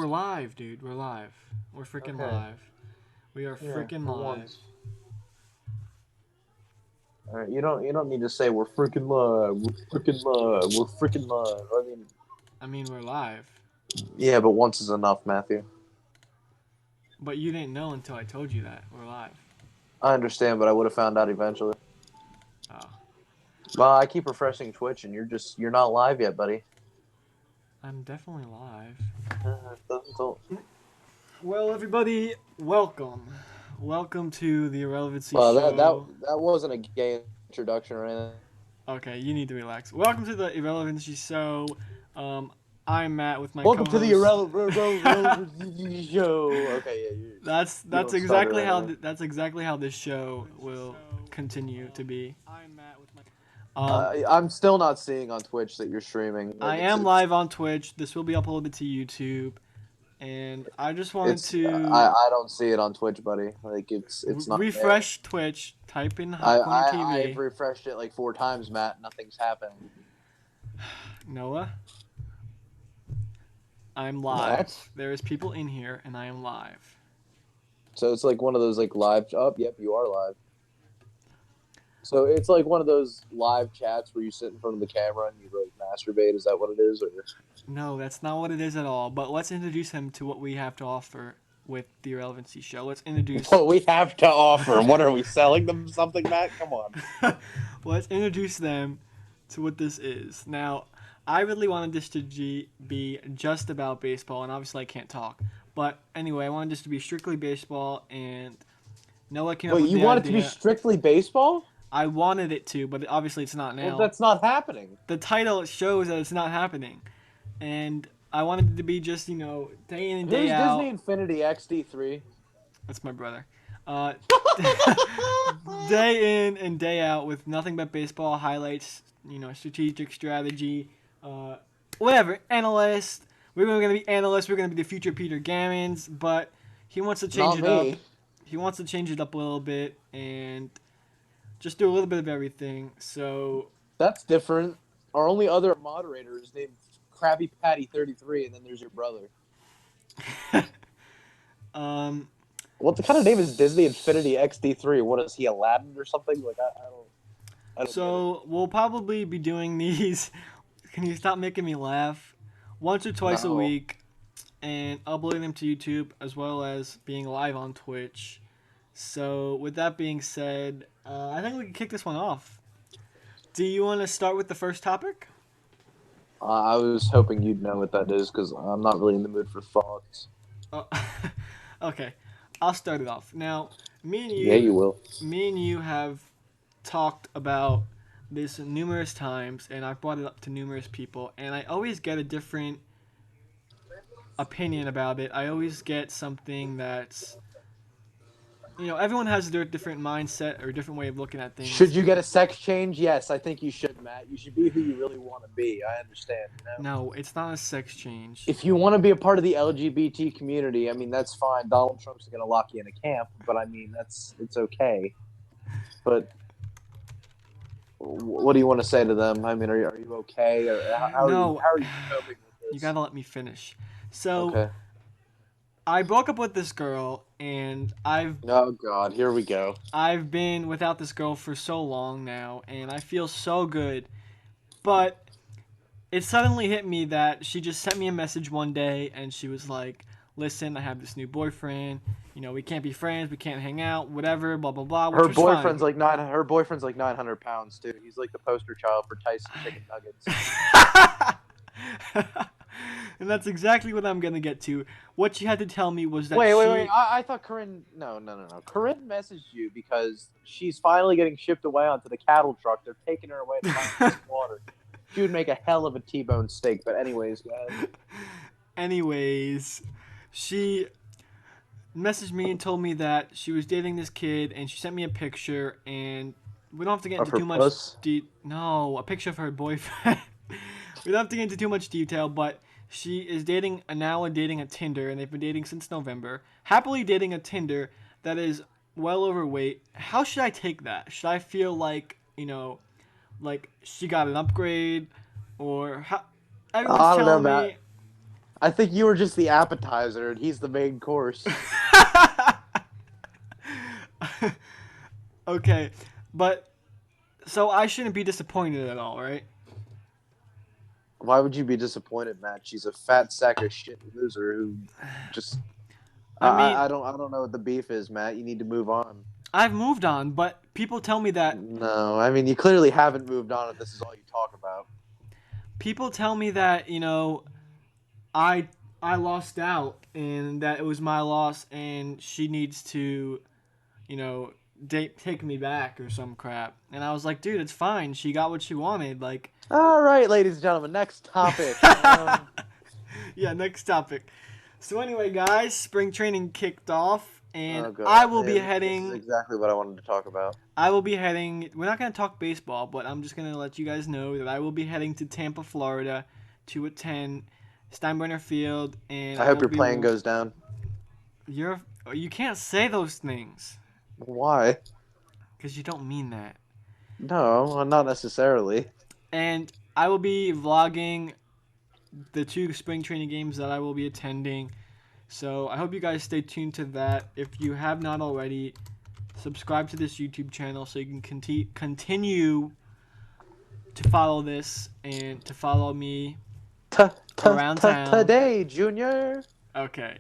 we're live, dude. We're live. We're freaking Okay. live. We are freaking for live. once. All right, you don't need to say we're freaking live. We're freaking live. We're freaking live. I mean, we're live. Yeah, but once is enough, Matthew. But you didn't know until I told you that we're live. I understand, but I would have found out eventually. Oh, Well, I keep refreshing Twitch, and you're not live yet, buddy. I'm definitely live. Don't- Well, everybody, welcome. Welcome to the Irrelevancy Well, Show. that wasn't a gay introduction or anything. Okay, you need to relax. Welcome to the Irrelevancy Show. I'm Matt with my Welcome to the co-host. Irrelevance Show. Okay, yeah, That's you don't exactly stutter how anyway. that's exactly how this show will continue to be. Um, I'm still not seeing on Twitch that you're streaming. I Like am live on Twitch. This will be uploaded to YouTube, and I just wanted it's to I don't see it on Twitch, buddy. Like it's not there. refresh Twitch. Type in I, Hot Corner I I've TV. refreshed it like 4 times, Matt. Nothing's happened. Noah, I'm live. What? There is people in here, and I am live. So it's like one of those like live. Oh, yep, you are live. So it's like one of those live chats where you sit in front of the camera and you like masturbate. Is that what it is? Or No, that's not what it is at all. But let's introduce him to what we have to offer with the Irrelevancy Show. Let's introduce. what we have to offer? What are we selling them something, Matt? Come on. Let's introduce them to what this is. Now, I really wanted this to be just about baseball, and obviously I can't talk. But anyway, I wanted this to be strictly baseball, and Noah came up Wait, with you the want idea. it to be strictly baseball? I wanted it to, but obviously it's not now. Well, that's not happening. The title shows that it's not happening, and I wanted it to be just day in and day Who's out. Disney Infinity XD3? That's my brother. Day in and day out with nothing but baseball highlights, strategic strategy, whatever. Analyst. We're going to be analysts. We're going to be the future Peter Gammons, but he wants to change Not it me. up. He wants to change it up a little bit and just do a little bit of everything. So That's different. Our only other moderator is named Krabby Patty 33, and then there's your brother. What the kind of name is Disney Infinity XD3? What is he, Aladdin or something? Like I don't. So we'll probably be doing these. Can you stop making me laugh? Once or twice a No. week, and uploading them to YouTube as well as being live on Twitch. So with that being said, I think we can kick this one off. Do you want to start with the first topic? I was hoping you'd know what that is because I'm not really in the mood for thoughts. Okay, I'll start it off. Now, me and you. Yeah, you will. Me and you have talked about this numerous times, and I've brought it up to numerous people, and I always get a different opinion about it. I always get something that's, everyone has their different mindset or different way of looking at things. Should you get a sex change? Yes, I think you should, Matt. You should be who you really want to be. I understand. No, it's not a sex change. If you want to be a part of the LGBT community, I mean, that's fine. Donald Trump's going to lock you in a camp, but I mean, it's okay. But what do you want to say to them? I mean, are you okay? Or how are you coping with this? You gotta let me finish. So, Okay. I broke up with this girl, and Oh God, here we go. I've been without this girl for so long now, and I feel so good. But it suddenly hit me that she just sent me a message one day, and she was like, "Listen, I have this new boyfriend. We can't be friends. We can't hang out. Whatever. Blah blah blah." Her boyfriend's like 900 pounds too. He's like the poster child for Tyson chicken nuggets. And that's exactly what I'm gonna get to. What she had to tell me was that Wait. I thought Corinne. No. Corinne messaged you because she's finally getting shipped away onto the cattle truck. They're taking her away to find some water. She would make a hell of a T-bone steak. But anyways, guys. Anyways, she messaged me and told me that she was dating this kid, and she sent me a picture, and we don't have to get Of into her too much puss? no, a picture of her boyfriend. We don't have to get into too much detail, but she is dating a Tinder, and they've been dating since November. Happily dating a Tinder that is well overweight. How should I take that? Should I feel like, like she got an upgrade, or how? Everyone's I don't know, telling Matt. me. I think you were just the appetizer, and he's the main course. Okay, but so I shouldn't be disappointed at all, right? Why would you be disappointed, Matt? She's a fat sack of shit loser who just. I mean, I don't know what the beef is, Matt. You need to move on. I've moved on, but people tell me that No, I mean you clearly haven't moved on if this is all you talk about. I I lost out and that it was my loss and she needs to, you know, take me back or some crap. And I was like, dude, it's fine. She got what she wanted. Like, All right, ladies and gentlemen, next topic. yeah, next topic. So anyway, guys, spring training kicked off, and Oh I god, will be this is heading. exactly what I wanted to talk about. I will be heading. We're not gonna talk baseball, but I'm just gonna let you guys know that I will be heading to Tampa, Florida, to attend Steinbrenner Field, and I I hope will your be. plan goes down. You can't say those things Why? because you don't mean that. No, not necessarily. And I will be vlogging the 2 spring training games that I will be attending. So I hope you guys stay tuned to that. If you have not already, subscribe to this YouTube channel so you can continue to follow this and to follow me around town. Today, Junior. Okay.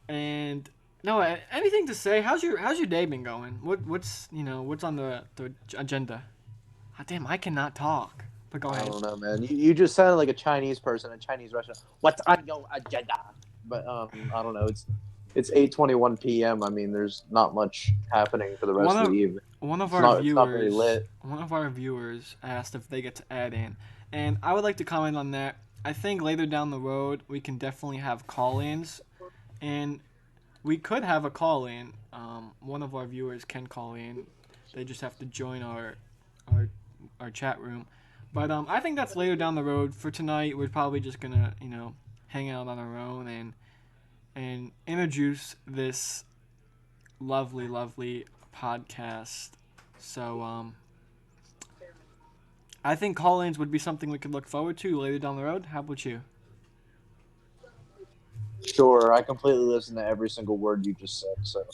And no, anything to say? How's your day been going? What's on the agenda? Ah, damn, I cannot talk. But go I ahead. don't know, man. You just sounded like a Chinese person in a Chinese restaurant. What's on your agenda? But I don't know. It's 8:21 p.m. I mean, there's not much happening for the One rest of of the evening. one of It's our not very viewers lit. one of our viewers asked if they get to add in, and I would like to comment on that. I think later down the road we can definitely have call-ins, and we could have a call-in. One of our viewers can call in. They just have to join our our chat room. But I think that's later down the road. For tonight, we're probably just gonna hang out on our own and introduce this lovely, lovely podcast. So I think call-ins would be something we could look forward to later down the road. How about you? Sure, I completely listen to every single word you just said. So,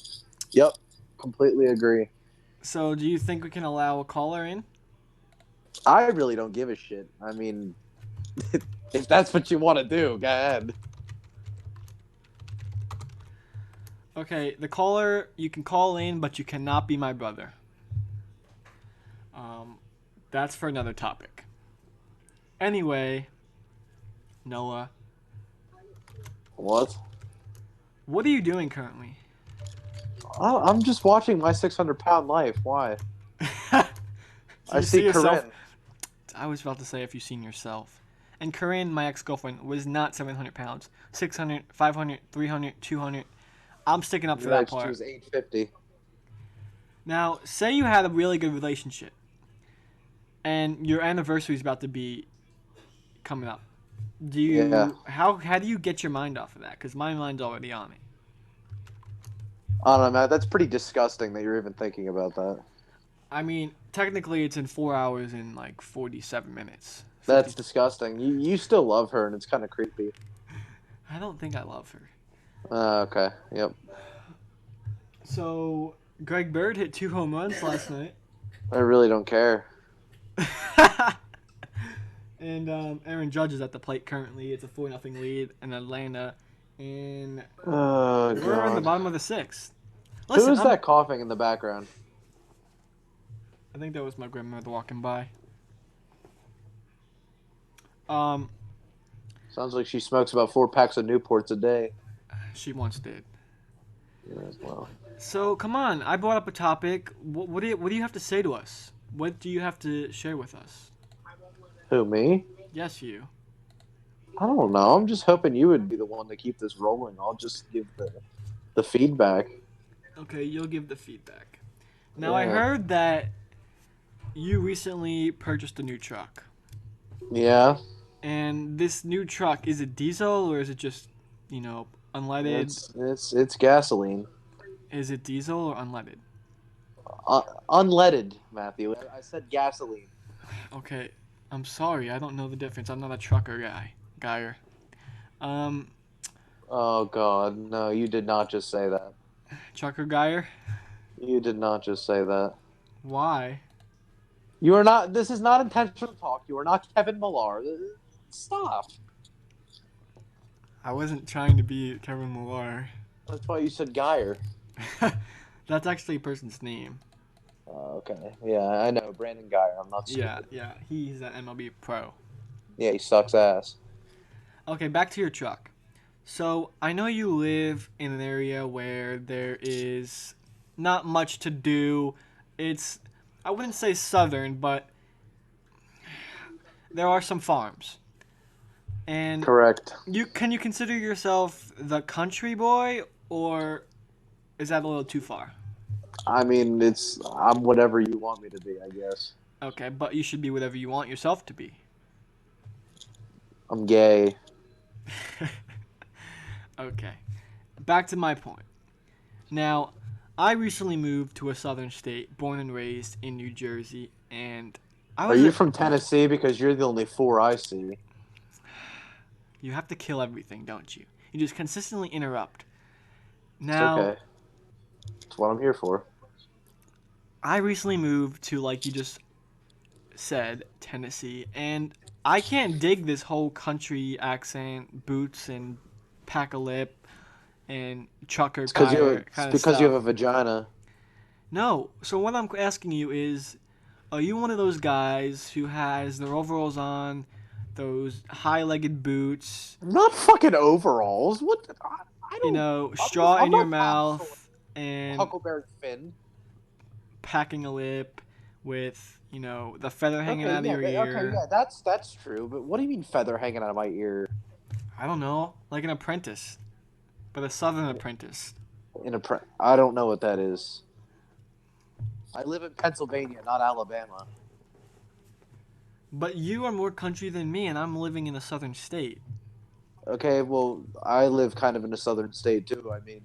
yep, completely agree. So do you think we can allow a caller in? I really don't give a shit. I mean, if that's what you want to do, go ahead. Okay, the caller, you can call in, but you cannot be my brother. Um, that's for another topic. Anyway, Noah, What? what are you doing currently? I'm just watching my 600-pound life. Why? Do I you see see yourself? Corinne. I was about to say if you've seen yourself. And Corinne, my ex-girlfriend, was not 700 pounds. 600, 500, 300, 200. I'm sticking up for You're that right, she part. was 850. Now, say you had a really good relationship, and your anniversary is about to be coming up. Yeah. How do you get your mind off of that? Because my mind's already on it. I don't know, Matt. That's pretty disgusting that you're even thinking about that. I mean, technically, it's in 4 hours and like 47 minutes. That's disgusting. You still love her, and it's kind of creepy. I don't think I love her. Okay. Yep. So, Greg Bird hit 2 home runs last night. I really don't care. And Aaron Judge is at the plate currently. It's a 4-0 lead in Atlanta. And Oh, we're in the God. bottom of the 6th. Who Listen, is that coughing in the background? I think that was my grandmother walking by. Um, Sounds like she smokes about 4 packs of Newports a day. she once did. Yeah, well. So come on, I brought up a topic. What do you have to say to us? What do you have to share with us? Who, me? Yes, you. I don't know. I'm just hoping you would be the one to keep this rolling. I'll just give the feedback. Okay, you'll give the feedback. Now I Yeah. heard that you recently purchased a new truck. Yeah. And this new truck, is it diesel or is it just, unleaded? It's gasoline. Is it diesel or unleaded? Unleaded, Matthew. I said gasoline. Okay, I'm sorry, I don't know the difference. I'm not a trucker guyer. Um, Oh God, no! You did not just say that. Chucker Geyer. You did not just say that. Why? You are not. This is not intentional talk. You are not Kevin Millar. Stop. I wasn't trying to be Kevin Millar. That's why you said Geyer. That's actually a person's name. Okay. Yeah, I know. Brandon Geyer. I'm not Yeah, stupid. yeah. He's an MLB pro. Yeah, he sucks ass. Okay, back to your truck. So I know you live in an area where there is not much to do. It's, I wouldn't say southern, but there are some farms. And Correct. you consider yourself the country boy, or is that a little too far? I mean, I'm whatever you want me to be, I guess. Okay, but you should be whatever you want yourself to be. I'm gay. Okay, back to my point. Now, I recently moved to a southern state, born and raised in New Jersey, and I Are was you a. from Tennessee? Because you're the only four I see. You have to kill everything, don't you? You just consistently interrupt. It's Now, okay. It's what I'm here for. I recently moved to, like you just said, Tennessee, and I can't dig this whole country accent, boots and pack a lip and trucker guy It's kind of because you have a stuff. vagina. No. So what I'm asking you is, are you one of those guys who has their overalls on, those high-legged boots, Not fucking overalls. What? I don't. straw I'm in your not casual. mouth and Huckleberry Finn. packing a lip with, the feather hanging Okay, out of yeah, your okay, ear? yeah. That's true. But what do you mean feather hanging out of my ear? I don't know, like an apprentice, but a southern apprentice. I don't know what that is. I live in Pennsylvania, not Alabama. But you are more country than me, and I'm living in a southern state. Okay, well, I live kind of in a southern state too. I mean,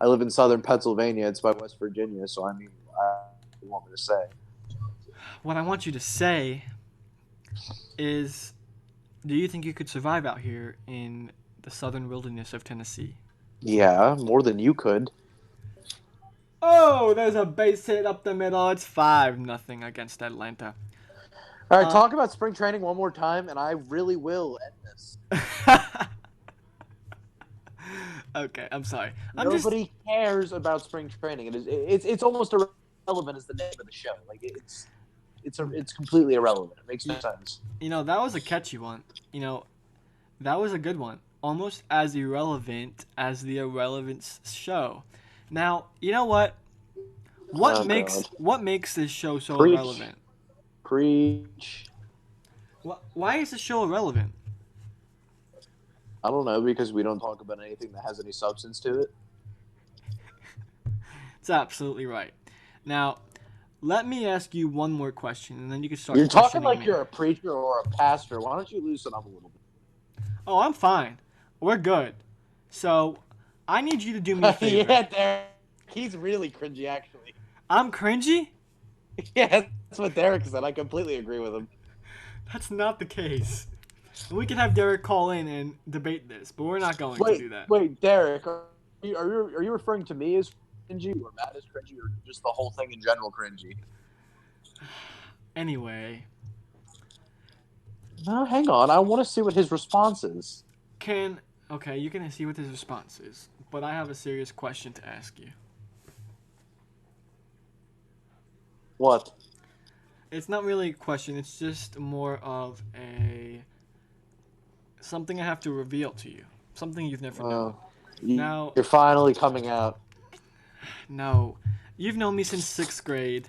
I live in southern Pennsylvania. It's by West Virginia, so I mean, what do you want me to say? What I want you to say is, do you think you could survive out here in the southern wilderness of Tennessee? Yeah, more than you could. Oh, there's a base hit up the middle. It's 5-0 against Atlanta. All right, Uh, talk about spring training one more time, and I really will end this. okay, I'm sorry. I'm just Nobody cares about spring training. It's almost irrelevant as the name of the show. Like it's completely irrelevant. It makes no sense. that was a catchy one. That was a good one. Almost as irrelevant as the Irrelevance show. Now, you know what? What Oh makes God, what makes this show so preach, irrelevant? preach. Why is the show irrelevant? I don't know because we don't talk about anything that has any substance to it. It's absolutely right. Now, let me ask you one more question, and then you can start You're talking questioning like me. you're a preacher or a pastor. Why don't you loosen up a little Oh, I'm fine. We're good. So, I need you to do me a bit? favor. Yeah, Derek. He's really cringy, actually. I'm cringy? Yeah, that's what Derek said. I completely agree with him. That's not the case. We can have Derek call in and debate this, but we're not going to Wait, do that. wait, Derek. Are you referring to me as cringy or Matt as cringy or just the whole thing in general cringy? Anyway, No, hang on. I want to see what his response is. okay, you can see what his response is, but I have a serious question to ask you. What? It's not really a question, it's just more of a something I have to reveal to you. Something you've never known. Uh, Now, you're finally coming out. no. You've known me since 6th grade,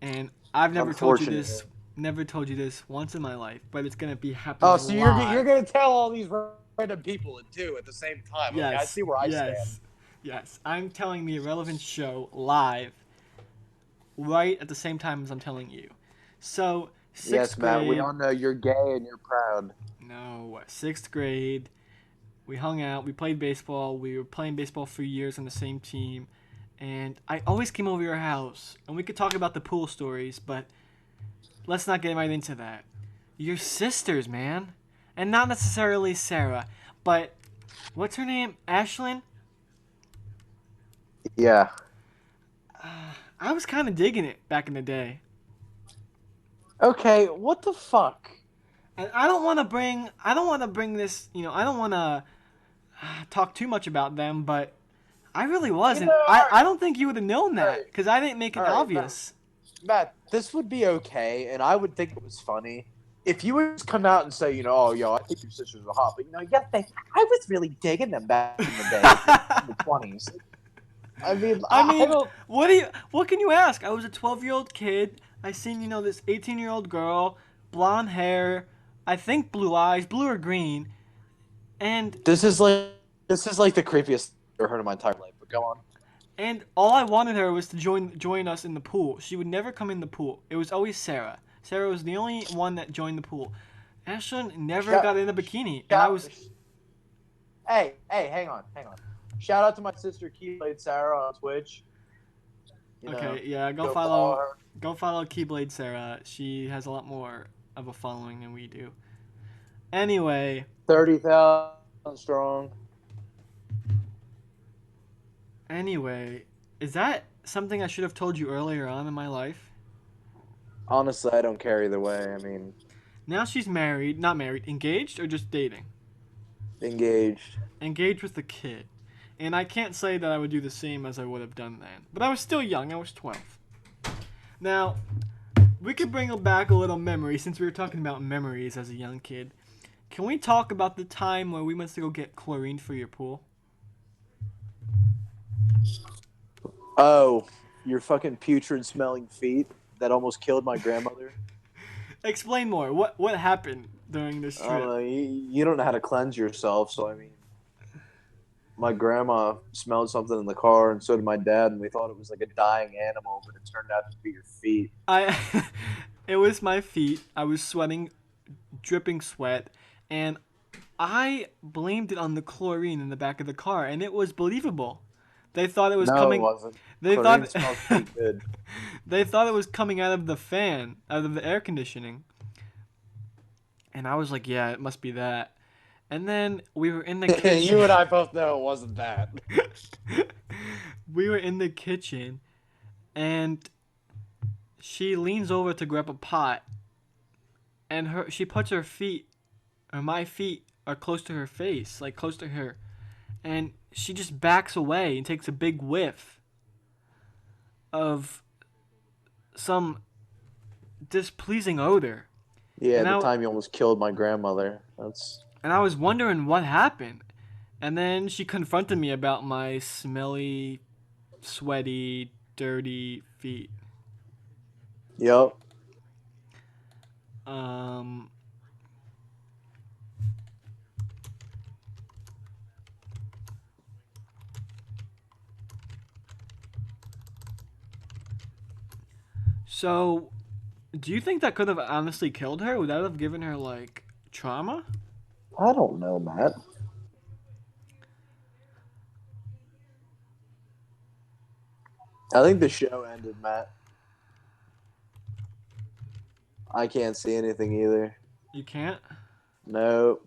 and I've Unfortunately. never told you this once in my life, but it's gonna be Oh, happening so you're live. gonna tell all these random people it too at the same time. Okay, I Yes, see where I stand. yes, yes. I'm telling the Irrelevant show live, right at the same time as I'm telling you. So, Yes, sixth Matt. We grade, all know you're gay and you're proud. no, 6th grade, we hung out, we played baseball, we were playing baseball for years on the same team, and I always came over your house, and we could talk about the pool stories, but let's not get right into that. Your sisters, man. And not necessarily Sarah, but What's her name? Ashlyn? Yeah. I was kind of digging it back in the day. Okay, what the fuck? And I don't want to bring this, I don't want to talk too much about them, but I really You wasn't. know, I don't think you would have known that because I didn't make it Matt, obvious. Matt, this would be okay, and I would think it was funny if you would just come out and say, oh, yo, I think your sisters are hot, but you gotta think, I was really digging them back in the day, in the 20s. I mean, I I mean, don't. what can you ask? I was a 12-year-old kid. I seen, this 18-year-old girl, blonde hair, I think blue eyes, blue or green, and This is like the creepiest I've ever heard in my entire life. But go on. all I wanted her was to join us in the pool. She would never come in the pool. It was always Sarah. Sarah was the only one that joined the pool. Ashlyn never Shout, got in a bikini, and I shout, was hey, hang on. Shout out to my sister Keyblade Sarah on Twitch. okay. Yeah, Go follow her. go follow Keyblade Sarah. She has a lot more of a following than we do. Anyway, 30,000 strong. Anyway, is that something I should have told you earlier on in my life? Honestly, I don't care either way. I mean, Now she's married, not married, engaged or just dating? engaged. Engaged with a kid. And I can't say that I would do the same as I would have done then. But I was still young, I was 12. Now, we could bring back a little memory since we were talking about memories as a young kid. Can we talk about the time where we went to go get chlorine for your pool? Oh, your fucking putrid smelling feet that almost killed my grandmother. Explain more. What happened during this I don't trip? know. You don't know how to cleanse yourself, so I mean, my grandma smelled something in the car, and so did my dad, and we thought it was like a dying animal, but it turned out to be your feet. I it was my feet. I was sweating, dripping sweat, and I blamed it on the chlorine in the back of the car, and it was believable. They thought it was No, it coming. wasn't. They Chlorine thought smells pretty good. they thought it was coming out of the fan, out of the air conditioning, and I was like, "Yeah, it must be that." And then we were in the kitchen. You and I both know it wasn't that. We were in the kitchen, and she leans over to grab a pot, and she puts her feet, or my feet, are close to her face, like close to her, and she just backs away and takes a big whiff of some displeasing odor. Yeah, And the I time you almost killed my grandmother. That's and I was wondering what happened. And then she confronted me about my smelly, sweaty, dirty feet. yep. Um so do you think that could have honestly killed her? Would that have given her like trauma? I don't know, Matt. I think the show ended, Matt. I can't see anything either. You can't? Nope.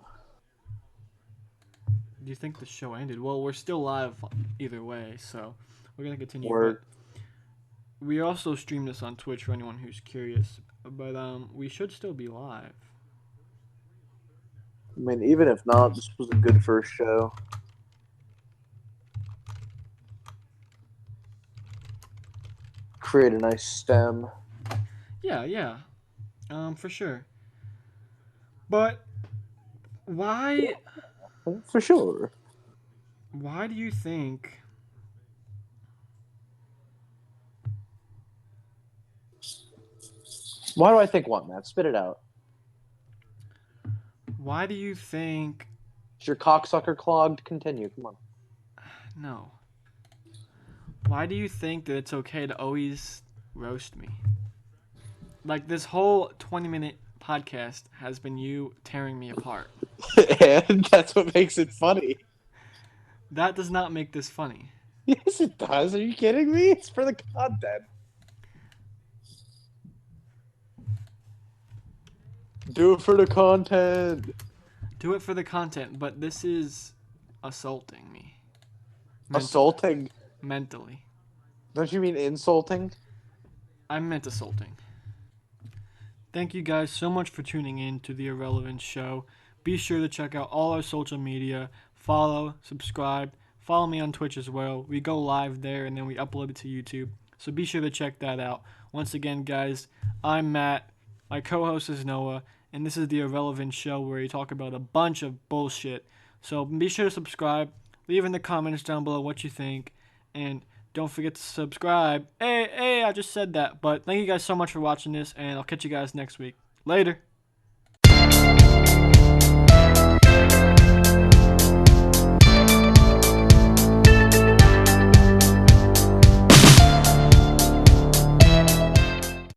Do you think the show ended? Well, we're still live either way, so we're gonna continue. But Word. we also stream this on Twitch for anyone who's curious. But we should still be live. I mean, even if not, this was a good first show. Create a nice stem. Yeah. For sure. But why For sure. why do you think Why do I think what, Matt? Spit it out. why do you think Is your cocksucker clogged? Continue. Come on. no. Why do you think that it's okay to always roast me? Like this whole 20-minute podcast has been you tearing me apart. And that's what makes it funny. That does not make this funny. Yes, it does. Are you kidding me? It's for the content. Do it for the content. Do it for the content, but this is assaulting me. Assaulting? Mentally. Don't you mean insulting? I meant assaulting. Thank you guys so much for tuning in to the Irrelevance show. Be sure to check out all our social media. Follow, subscribe, follow me on Twitch as well. We go live there and then we upload it to YouTube. So be sure to check that out. Once again, guys, I'm Matt. My co-host is Noah, and this is the Irrelevance show where we talk about a bunch of bullshit. So be sure to subscribe. Leave in the comments down below what you think, and don't forget to subscribe. Hey, I just said that. But thank you guys so much for watching this, and I'll catch you guys next week. Later.